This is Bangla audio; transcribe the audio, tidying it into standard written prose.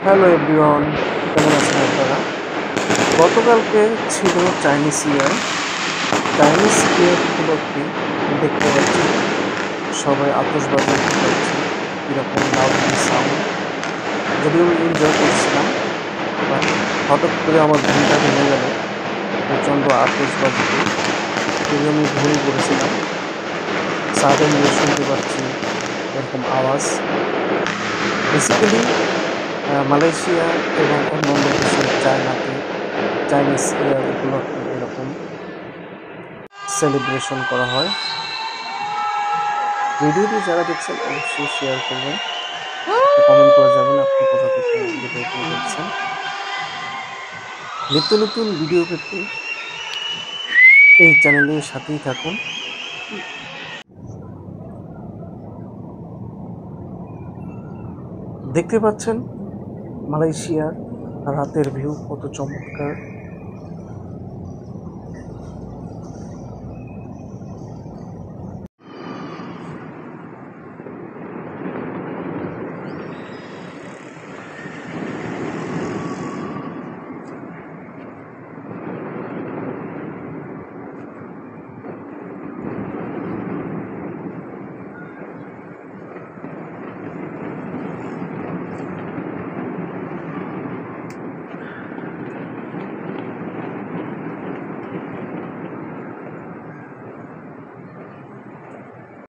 হ্যালো এভরিওয়ান, কেমন আছেন আপনারা? গতকালকে ছিল চাইনিজ ইয়ার। চাইনিজ ইয়ার উপলক্ষে দেখতে পাচ্ছি সবাই আতশবাজি ফাটাচ্ছে, কীরকম লাউডলি সাউন্ড। যদিও আমি এনজয় করছিলাম, বাট হঠাৎ করে আমার ঘুমটা ভেঙে গেল প্রচণ্ড আতশবাজিতে। যদিও আমি ঘুমিয়ে পড়েছিলাম, সাডেনলি শুনতে পাচ্ছি এরকম আওয়াজ। বেসিক্যালি মালয়েশিয়া এবং অন্যান্য দেশে চায়নাতে চাইনিজ ইয়ার উপলক্ষে এরকম সেলিব্রেশন করা হয়। ভিডিওটি যারা দেখছেন অবশ্যই শেয়ার করবেন, একটু কমেন্ট করে যাবেন আপনি কোথা থেকে ভিডিওটি দেখছেন। নিত্য নতুন ভিডিও পেতে এই চ্যানেলের সাথেই থাকুন। দেখতে পাচ্ছেন মালয়েশিয়ার রাতের ভিউ কত চমৎকার।